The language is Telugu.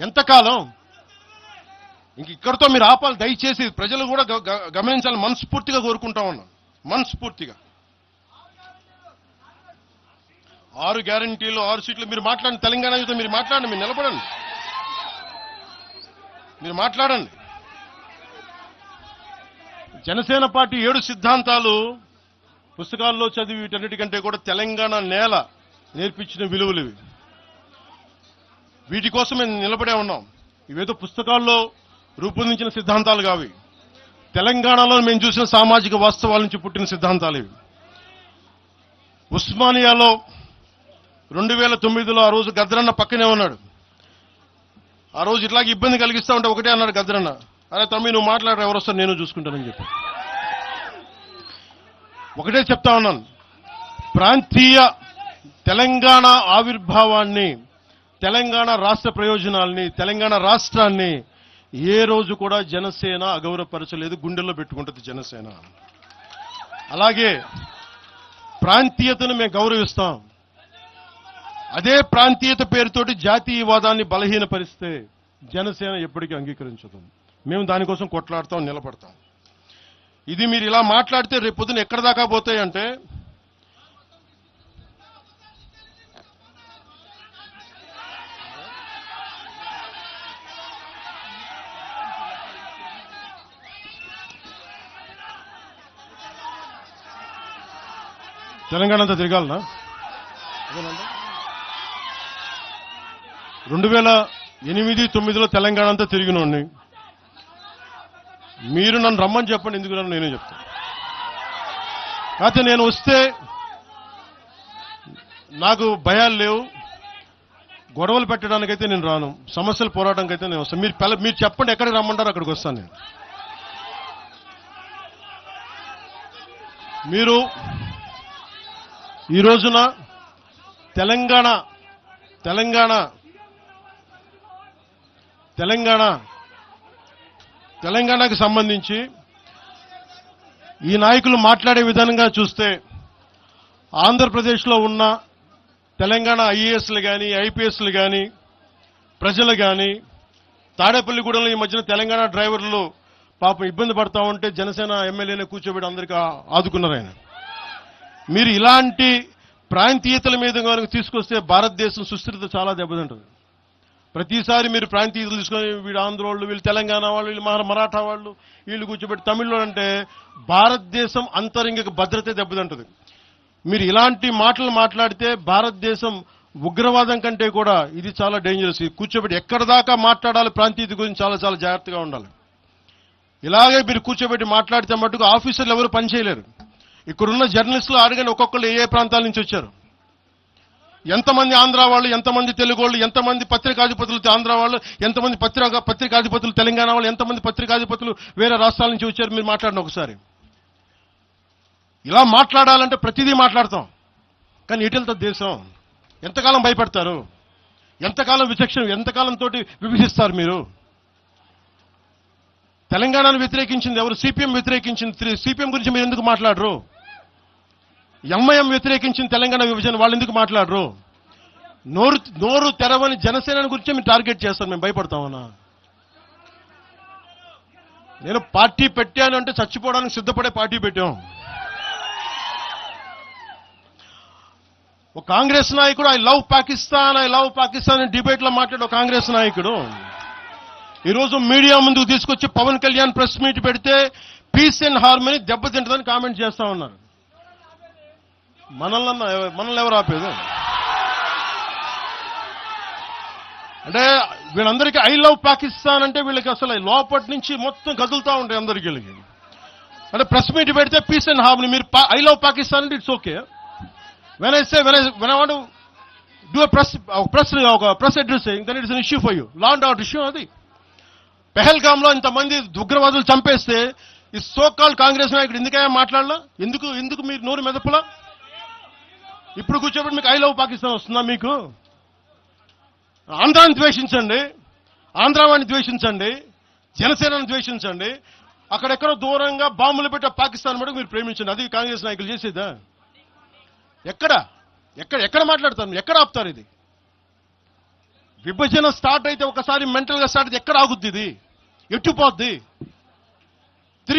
ఎంతకాలం ఇంక ఇక్కడితో మీరు ఆపాలి దయచేసి. ప్రజలు కూడా గమనించాలి, మనస్ఫూర్తిగా కోరుకుంటా ఉన్నాం, మనస్ఫూర్తిగా. 6 గ్యారంటీలు 6 సీట్లు మీరు మాట్లాడండి, తెలంగాణ యుద్ధం మీరు మాట్లాడండి, మీరు నిలబడండి, మీరు మాట్లాడండి. జనసేన పార్టీ 7 సిద్ధాంతాలు పుస్తకాల్లో చదివి వీటన్నిటికంటే కూడా తెలంగాణ నేల నేర్పించిన విలువలు ఇవి. వీటి కోసం మేము నిలబడే ఉన్నాం. ఇవేదో పుస్తకాల్లో రూపొందించిన సిద్ధాంతాలు కావి, తెలంగాణలో మేము చూసిన సామాజిక వాస్తవాల నుంచి పుట్టిన సిద్ధాంతాలు ఇవి. ఉస్మానియాలో 2009లో ఆ రోజు గద్దరన్న పక్కనే ఉన్నాడు. ఆ రోజు ఇట్లాగే ఇబ్బంది కలిగిస్తా ఉంటే ఒకటే అన్నాడు గద్దరన్న, అరే తమ్మి నువ్వు మాట్లాడరా, ఎవరు వస్తారు నేను చూసుకుంటానని చెప్పి. ఒకటే చెప్తా ఉన్నాను, ప్రాంతీయ తెలంగాణ ఆవిర్భావాన్ని, తెలంగాణ రాష్ట్ర ప్రయోజనాల్ని, తెలంగాణ రాష్ట్రాన్ని ఏ రోజు కూడా జనసేన అగౌరవపరచలేదు, గుండెల్లో పెట్టుకుంటుంది జనసేన. అలాగే ప్రాంతీయతను మేము గౌరవిస్తాం. అదే ప్రాంతీయత పేరుతోటి జాతీయవాదాన్ని బలహీనపరిస్తే జనసేన ఎప్పటికీ అంగీకరించదు. మేము దానికోసం కొట్లాడతాం, నిలబడతాం. ఇది మీరు ఇలా మాట్లాడితే రేపు పొద్దున ఎక్కడ దాకా పోతాయంటే, తెలంగాణ అంతా తిరగాలనా? 2008-9లో తెలంగాణ అంతా తిరిగినోడిని. మీరు నన్ను రమ్మని చెప్పండి, ఎందుకు నన్ను నేనే చెప్తాను. కాకపోతే నేను వస్తే నాకు భయాలు లేవు, గొడవలు పెట్టడానికైతే నేను రాను, సమస్యలు పోరాటానికి అయితే నేను వస్తాను. మీరు చెప్పండి ఎక్కడికి రమ్మంటారో అక్కడికి వస్తాను నేను. మీరు ఈ రోజున తెలంగాణకు సంబంధించి ఈ నాయకులు మాట్లాడే విధానంగా చూస్తే ఆంధ్రప్రదేశ్లో ఉన్న తెలంగాణ ఐఏఎస్లు కానీ ఐపీఎస్లు కానీ ప్రజలు కానీ తాడేపల్లిగూడెంలో ఈ మధ్యన తెలంగాణ డ్రైవర్లు పాపం ఇబ్బంది పడతా ఉంటే జనసేన ఎమ్మెల్యేనే కూర్చోబెట్టి అందరికీ ఆదుకున్నారు ఆయన. మీరు ఇలాంటి ప్రాంతీయతల మీద కనుక తీసుకొస్తే భారతదేశం సుస్థిరత చాలా దెబ్బతింటుంది. ప్రతిసారి మీరు ప్రాంతీయతలు తీసుకొని వీళ్ళు ఆంధ్రోళ్ళు, వీళ్ళు తెలంగాణ వాళ్ళు, వీళ్ళు మరాఠా వాళ్ళు, వీళ్ళు కూర్చోబెట్టి తమిళలో అంటే భారతదేశం అంతరంగిక భద్రత దెబ్బతింటుంది. మీరు ఇలాంటి మాటలు మాట్లాడితే భారతదేశం ఉగ్రవాదం కంటే కూడా ఇది చాలా డేంజరస్. కూర్చోబెట్టి ఎక్కడ దాకా మాట్లాడాలి, ప్రాంతీయత గురించి చాలా చాలా జాగ్రత్తగా ఉండాలి. ఇలాగే మీరు కూర్చోబెట్టి మాట్లాడితే మటుకు ఆఫీసర్లు ఎవరు పనిచేయలేరు. ఇక్కడున్న జర్నలిస్టులు అడగండి, ఒక్కొక్కరు ఏ ప్రాంతాల నుంచి వచ్చారు, ఎంతమంది ఆంధ్ర వాళ్ళు, ఎంతమంది తెలుగు వాళ్ళు, ఎంతమంది పత్రికాధిపతులు ఆంధ్ర వాళ్ళు, ఎంతమంది పత్రికాధిపతులు తెలంగాణ వాళ్ళు, ఎంతమంది పత్రికాధిపతులు వేరే రాష్ట్రాల నుంచి వచ్చారు. మీరు మాట్లాడిన ఒకసారి. ఇలా మాట్లాడాలంటే ప్రతిదీ మాట్లాడతాం, కానీ ఎటెళ్తా దేశం? ఎంతకాలం భయపడతారు? ఎంతకాలం విచక్షణ, ఎంతకాలంతో విభజిస్తారు మీరు? తెలంగాణను వ్యతిరేకించింది ఎవరు? సిపిఎం వ్యతిరేకించింది. సిపిఎం గురించి మీరు ఎందుకు మాట్లాడరు? ఎంఐఎం వ్యతిరేకించింది తెలంగాణ విభజన, వాళ్ళు ఎందుకు మాట్లాడరు? నోరు తెరవని జనసేన గురించి మీరు టార్గెట్ చేస్తారు. మేము భయపడతామన్నా? నేను పార్టీ పెట్టాను అంటే చచ్చిపోవడానికి సిద్ధపడే పార్టీ పెట్టాం. ఒక కాంగ్రెస్ నాయకుడు ఐ లవ్ పాకిస్తాన్ డిబేట్ లో మాట్లాడే ఒక కాంగ్రెస్ నాయకుడు ఈరోజు మీడియా ముందుకు తీసుకొచ్చి పవన్ కళ్యాణ్ ప్రెస్ మీట్ పెడితే పీస్ అండ్ హార్మనీ దెబ్బతింటుందని కామెంట్ చేస్తా ఉన్నారు. మనల్ని ఎవరు ఆపేది? అంటే వీళ్ళందరికీ ఐ లవ్ పాకిస్తాన్ అంటే వీళ్ళకి అసలు లోపటి నుంచి మొత్తం కదులుతూ ఉంటాయి అందరికీ. అంటే ప్రెస్ మీట్ పెడితే పీస్ అండ్ హార్మనీ, మీరు ఐ లవ్ పాకిస్తాన్ అంటే it's okay. when I want to do a press address saying then it is an issue for you, law and order issue. అది పెహల్గామ్ లో ఇంతమంది ఉగ్రవాదులు చంపేస్తే ఈ సోకాల్ కాంగ్రెస్ నాయకుడు ఎందుకయ్యా మాట్లాడలా? ఎందుకు మీరు నోరు మెదపలా? ఇప్పుడు కూర్చోబెట్టి మీకు ఐ లవ్ పాకిస్తాన్ వస్తుందా? మీకు ఆంధ్రాన్ని ద్వేషించండి, ఆంధ్రావాణి ద్వేషించండి, జనసేనను ద్వేషించండి, అక్కడెక్కడో దూరంగా బాంబులు పెట్టే పాకిస్తాన్ మటుకు మీరు ప్రేమించండి. అది కాంగ్రెస్ నాయకులు చేసేదా? ఎక్కడ మాట్లాడతారు? ఎక్కడ ఆపుతారు? ఇది విభజన స్టార్ట్ అయితే ఒకసారి మెంటల్ గా స్టార్ట్ అయితే ఎక్కడ ఆగుద్ది ఇది? ఎట్టుపోద్ది?